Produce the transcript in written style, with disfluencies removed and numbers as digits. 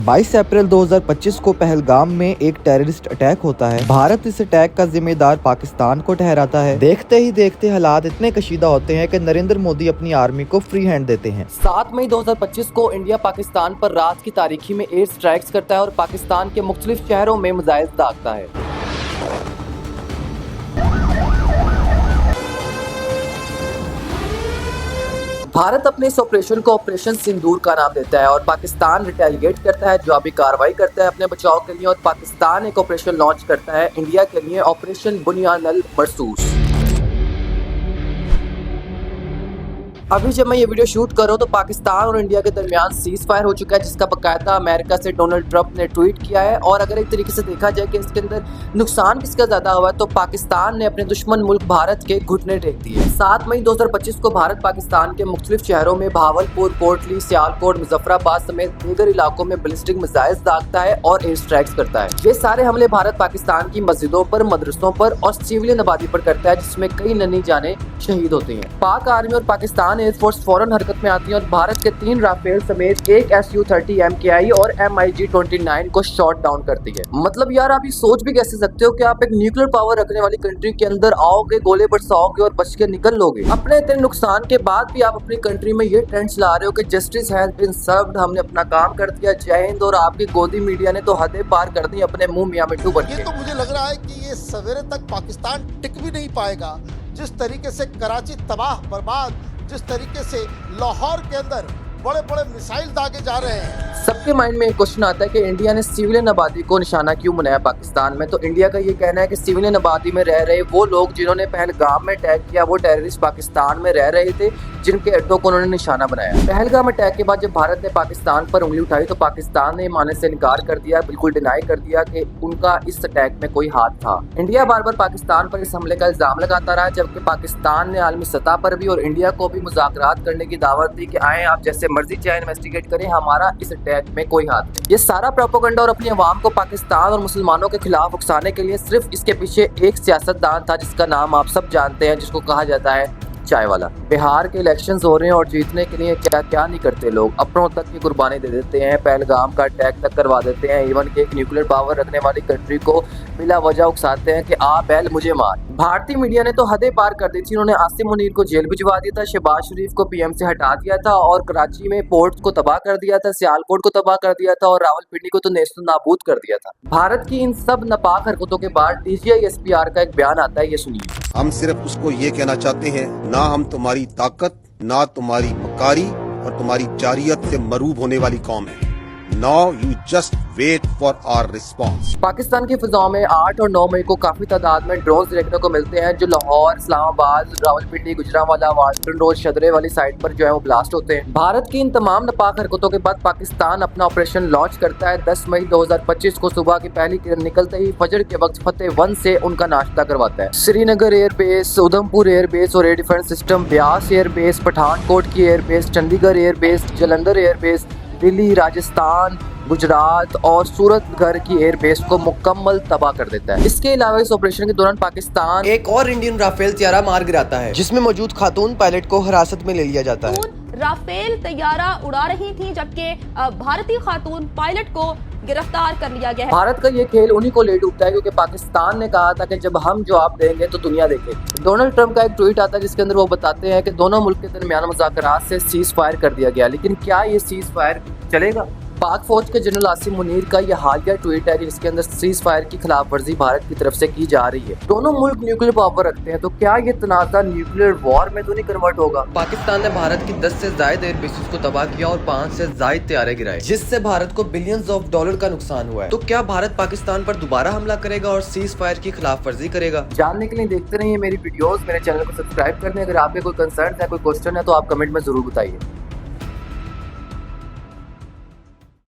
22 अप्रैल 2025 को पहलगाम में एक टेररिस्ट अटैक होता है। भारत इस अटैक का जिम्मेदार पाकिस्तान को ठहराता है। देखते ही देखते हालात इतने कशीदा होते हैं कि नरेंद्र मोदी अपनी आर्मी को फ्री हैंड देते हैं। 7 मई 2025 को इंडिया पाकिस्तान पर रात की तारीखी में एयर स्ट्राइक्स करता है और पाकिस्तान के मुख्तलिफ शहरों में मिसाइल दागता है। भारत अपने इस ऑपरेशन को ऑपरेशन सिंदूर का नाम देता है और पाकिस्तान रिटेलिएट करता है, जवाबी कार्रवाई करता है अपने बचाव के लिए, और पाकिस्तान एक ऑपरेशन लॉन्च करता है इंडिया के लिए, ऑपरेशन बुनियाद मरसूस। अभी जब मैं ये वीडियो शूट कर रहा हूँ तो पाकिस्तान और इंडिया के दरमियान सीज फायर हो चुका है, जिसका बाकायदा अमेरिका से डोनाल्ड ट्रंप ने ट्वीट किया है। और अगर एक तरीके से देखा जाए कि इसके अंदर नुकसान किसका ज्यादा हुआ है तो पाकिस्तान ने अपने दुश्मन मुल्क भारत के घुटने टेक दिए। 7 मई 2025 को भारत पाकिस्तान के मुख्तलिफ शहरों में भावलपुर, कोटली, सियालकोट, मुजफ्फराबाद समेत दीगर इलाकों में बैलिस्टिक मिसाइल दागता है और एयर स्ट्राइक्स करता है। ये सारे हमले भारत पाकिस्तान की मस्जिदों पर, मदरसों पर और सिविलियन आबादी पर करता है, जिसमें कई नन्ही जानें शहीद होती हैं। पाक आर्मी और पाकिस्तान एयरफोर्स फौरन हरकत में आती है और भारत के 3 राफेल समेत एक Su-30 MKI और MiG-29 को शॉट डाउन करती है। मतलब यार, आप ये सोच भी कैसे सकते हो कि आप एक न्यूक्लियर पावर रखने वाली कंट्री के अंदर आओगे, गोले बरसाओगे और बच के निकल लोगे। अपने इतने नुकसान के बाद भी आप अपनी कंट्री में ये ट्रेंड चला रहे हो कि जस्टिस हैज बीन सर्व्ड, हमने अपना काम कर दिया, जय हिंद। और आपकी गोदी मीडिया ने तो हदें पार कर दी अपने मुंह मियां मिट्टू बन के। ये तो मुझे लग रहा है कि ये सवेरे तक पाकिस्तान टिक भी नहीं पाएगा। जिस तरीके से कराची तबाह बर्बाद, जिस तरीके से लाहौर के अंदर बड़े बड़े मिसाइल दागे जा रहे हैं। सबके माइंड में एक क्वेश्चन आता है कि इंडिया ने सिविलियन आबादी को निशाना क्यों बनाया पाकिस्तान में। तो इंडिया का ये कहना है कि सिविलियन आबादी में रह रहे वो लोग जिन्होंने पहलगाम में अटैक किया, वो टेररिस्ट पाकिस्तान में रह रहे थे, जिनके अड्डों को उन्होंने निशाना बनाया। पहलगाम अटैक के बाद जब भारत ने पाकिस्तान पर उंगली उठाई तो पाकिस्तान ने मानने से इनकार कर दिया, बिल्कुल डिनाई कर दिया कि उनका इस अटैक में कोई हाथ था। इंडिया बार बार पाकिस्तान पर इस हमले का इल्जाम लगाता रहा, जबकि पाकिस्तान ने आलमी सतह पर भी और इंडिया को भी मुज़ाकरात करने की दावत दी कि आए आप जैसे मर्जी चाहे इन्वेस्टिगेट करें, हमारा इस अटैक में कोई हाथ नहीं। ये सारा प्रोपेगेंडा और अपनी अवाम को पाकिस्तान और मुसलमानों के खिलाफ उकसाने के लिए सिर्फ इसके पीछे एक सियासतदान था, जिसका नाम आप सब जानते हैं, जिसको कहा जाता है चाय वाला। बिहार के इलेक्शंस हो रहे हैं और जीतने के लिए क्या क्या नहीं करते लोग, अपनों तक की कुर्बानी दे देते हैं, पहलगाम का अटैक तक करवा देते हैं, इवन के एक न्यूक्लियर पावर रखने वाली कंट्री को बिला वजह उकसाते हैं कि आ बैल मुझे मार। भारतीय मीडिया ने तो हदें पार कर दी थी। उन्होंने आसिम मुनीर को जेल भिजवा दिया था, शहबाज शरीफ को PM से हटा दिया था और कराची में पोर्ट को तबाह कर दिया था, सियालकोट को तबाह कर दिया था और रावलपिंडी को तो नेस्तनाबूद नाबूद कर दिया था। भारत की इन सब नापाक हरकतों के बाद DGI SPR का एक बयान आता है, ये सुनिए। हम सिर्फ उसको ये कहना चाहते हैं, ना हम तुम्हारी ताकत, ना तुम्हारी मकारी और तुम्हारी जारियत से मरूब होने वाली कौम है। Now you just wait for our response। Pakistan की फिजाओं में 8 और 9 मई को काफी तादाद में ड्रोन देखने को मिलते हैं, जो लाहौर, इस्लामाबाद, रावलपिंडी, गुजरांवाला, वाल्टन रोड, शदरे वाली साइड पर जो है वो ब्लास्ट होते हैं। भारत की इन तमाम नापाक हरकतों के बाद पाकिस्तान अपना ऑपरेशन लॉन्च करता है। 10 मई 2025 को सुबह की पहली किरण निकलते ही फजर के वक्त फतेह 1 से उनका नाश्ता करवाता है। श्रीनगर एयरबेस, उधमपुर एयरबेस और air defence system, Beas airbase, Pathankot की airbase, Chandigarh airbase, Jalandhar airbase, Delhi, Rajasthan, Gujarat और सूरतगढ़ की एयरबेस को मुकम्मल तबाह कर देता है। इसके अलावा इस ऑपरेशन के दौरान पाकिस्तान एक और इंडियन राफेल तैयारा मार गिराता है, जिसमें मौजूद खातून पायलट को हिरासत में ले लिया जाता है। राफेल तैयारा उड़ा रही थी, जबकि भारतीय खातून पायलट को गिरफ्तार कर लिया गया है। भारत का ये खेल उन्हीं को ले डूबता है, क्योंकि पाकिस्तान ने कहा था कि जब हम जवाब देंगे तो दुनिया देखेगी। डोनाल्ड ट्रंप का एक ट्वीट आता है जिसके अंदर वो बताते हैं कि दोनों मुल्क के दरमियान मुज़ाकरात से सीज फायर कर दिया गया, लेकिन क्या ये सीज फायर चलेगा? पाक फौज के जनरल आसिम मुनीर का यह हालिया ट्वीट है जिसके अंदर सीज फायर की खिलाफ वर्जी भारत की तरफ से की जा रही है। दोनों मुल्क न्यूक्लियर पावर रखते हैं, तो क्या ये तनाज़ा न्यूक्लियर वॉर में तो नहीं कन्वर्ट होगा? पाकिस्तान ने भारत की 10 से ज्यादा एयरबेसेस को तबाह किया और 5 से ज्यादा तैयारे गिराए, जिससे भारत को बिलियंस ऑफ डॉलर का नुकसान हुआ है। तो क्या भारत पाकिस्तान पर दोबारा हमला करेगा और सीज फायर की खिलाफ वर्जी करेगा? जानने के लिए देखते रहिए मेरी वीडियोस, मेरे चैनल को सब्सक्राइब करने। अगर आपके कोई कंसर्न है, कोई क्वेश्चन है तो आप कमेंट में जरूर बताइए।